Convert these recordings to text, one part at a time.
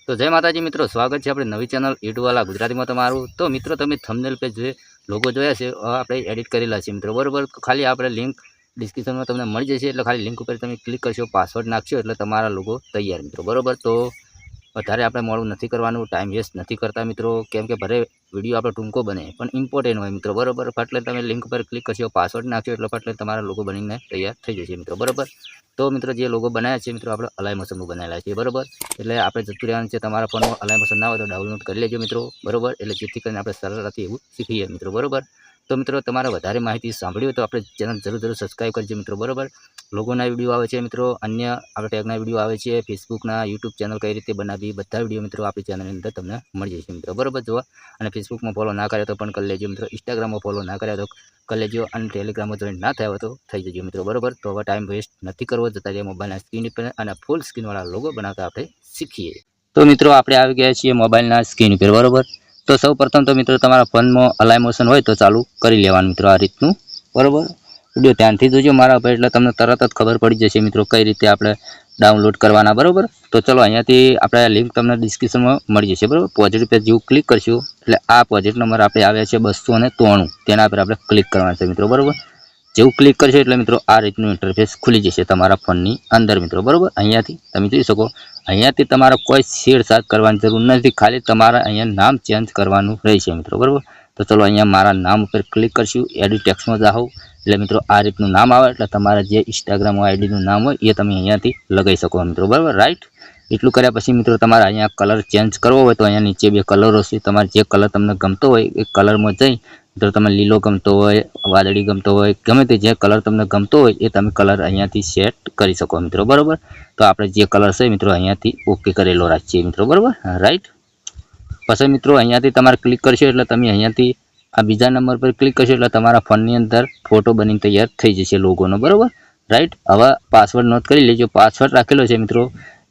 તો જય માતાજી મિત્રો, સ્વાગત છે આપણી નવી ચેનલ યુટ્યુબવાલા ગુજરાતીમાં તમારું। તો મિત્રો તમે થંબનેલ પેજ જે લોગો જોયા છે આપણે એડિટ કરેલા છે મિત્રો, બરાબર। ખાલી આપણે લિંક ડિસ્ક્રિપ્શનમાં તમને મળી જશે, એટલે ખાલી લિંક ઉપર તમે ક્લિક કરશો, પાસવર્ડ નાખશો એટલે તમારા લોગો તૈયાર મિત્રો, બરાબર। તો વધારે આપણે મોડું નથી કરવાનું, ટાઈમ વેસ્ટ નથી કરતા મિત્રો, કેમ કે ભલે વિડીયો આપણો ટૂંકો બને પણ ઇમ્પોર્ટન્ટ હોય મિત્રો, બરાબર। એટલે તમે લિંક પર ક્લિક કરશો, પાસવર્ડ નાખશો એટલે તમારા લોગો બનીને તૈયાર થઈ જશે મિત્રો, બરાબર। તો મિત્રો જે લોગો બનાવ્યા છે મિત્રો આપણે અલાઈ મોશનનું બનાવેલા છે, બરાબર। એટલે આપણે જતું રહેવાનું છે, તમારા ફોનમાં અલાઈ મોશન ના હોય તો ડાઉનલોડ કરી લેજો મિત્રો, બરાબર। એટલે જેથી કરીને આપણે સરળતાથી એવું શીખીએ મિત્રો, બરાબર। તો મિત્રો તમારે વધારે માહિતી સાંભળવી હોય તો આપણે ચેનલ જરૂર સબસ્ક્રાઈબ કરજો મિત્રો, બરાબર। લોગોના વિડીયો આવે છે મિત્રો, અન્ય આપણે ટેગના વિડીયો આવે છે, ફેસબુકના, યુટ્યુબ ચેનલ કઈ રીતે બનાવવી, બધા વિડીયો મિત્રો આપણી ચેનલની અંદર તમને મળી જશે મિત્રો, બરાબર। જોવા અને ફેસબુકમાં ફોલો ના કર્યો તો પણ કરી લેજો મિત્રો, ઇન્સ્ટાગ્રામમાં ફોલો ના કર્યા તો કરી લેજો, અને ટેલિગ્રામમાં જોઈન ના થયા હોય તો થઈ જજો મિત્રો, બરાબર। તો હવે ટાઈમ વેસ્ટ નથી કરવો, જતા જઈએ મોબાઈલના સ્ક્રીન ઉપર અને ફૂલ સ્ક્રીનવાળા લોગો બનાવતા આપણે શીખીએ। તો મિત્રો આપણે આવી ગયા છીએ મોબાઈલના સ્ક્રીન ઉપર, બરાબર। તો સૌ પ્રથમ તો મિત્રો તમારા ફોનમાં અલાઈ મોશન હોય તો ચાલુ કરી લેવાનું મિત્રો, આ રીતનું, બરાબર। વિડીયો ધ્યાનથી જોજો મારા ભાઈ, એટલે તમને તરત જ ખબર પડી જશે મિત્રો કઈ રીતે આપણે ડાઉનલોડ કરવાના, બરાબર। તો ચલો અહીંયાથી આપણે લિંક તમને ડિસ્ક્રિપ્શનમાં મળી જશે, બરાબર। પ્રોજેક્ટ પર જેવું ક્લિક કરશું એટલે આ પ્રોજેક્ટ નંબર આપણે આવ્યા છે 293, તેના પર આપણે ક્લિક કરવાનું છે મિત્રો, બરાબર। જેવું ક્લિક કરશો એટલે મિત્રો આ રીતનું ઇન્ટરફેસ ખુલી જશે તમારા ફોનની અંદર મિત્રો, બરાબર। અહીંયાથી તમે જોઈ શકો, અહીંયાથી તમારે કોઈ છેડછાડ કરવાની જરૂર નથી, ખાલી તમારે અહીંયા નામ ચેન્જ કરવાનું રહેશે મિત્રો, બરાબર। તો ચલો અહીંયા મારા નામ ઉપર ક્લિક કરશું, એડિટ ટેક્સ્ટમાં જાઓ એટલે મિત્રો આ રીતનું નામ આવે, એટલે તમારે જે ઇન્સ્ટાગ્રામ આઈડીનું નામ હોય એ તમે અહીંયાથી લગાવી શકો મિત્રો, બરાબર, રાઈટ। એટલું કર્યા પછી મિત્રો તમારે અહીંયા કલર ચેન્જ કરવો હોય તો અહીંયા નીચે બે કલરો છે, તમારે જે કલર તમને ગમતો હોય એ કલરમાં જઈ મિત્રો, તમે લીલો ગમતો હોય, વાદળી ગમતો હોય, ગમે તે જે કલર તમને ગમતો હોય એ તમે કલર અહીંયાથી સેટ કરી શકો મિત્રો, બરાબર। તો આપણે જે કલર છે મિત્રો અહીંયાથી ઓકે કરેલો રાખીએ મિત્રો, બરાબર, રાઈટ। પછી મિત્રો અહીંયાથી તમારે ક્લિક કરશો એટલે તમે અહીંયાથી આ બીજા નંબર પર ક્લિક કરશો એટલે તમારા ફોનની અંદર ફોટો બની તૈયાર થઈ જશે લોગોનો, બરાબર, રાઈટ। હવે પાસવર્ડ નોટ કરી લેજો, પાસવર્ડ રાખેલો છે મિત્રો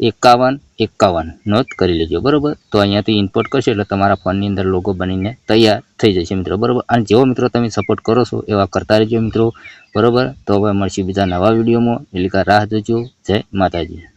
5151, નોટ કરી લેજો, બરાબર। તો અહીંયાથી ઇનપુટ કરશો એટલે તમારા ફોનની અંદર લોગો બનીને તૈયાર થઈ જશે મિત્રો, બરાબર। અને જેવો મિત્રો તમે સપોર્ટ કરો છો એવા કરતા રહેજો મિત્રો, બરાબર। તો હવે મળશું બીજા નવા વિડીયોમાં, એટલે રાહ જોજો। જય માતાજી।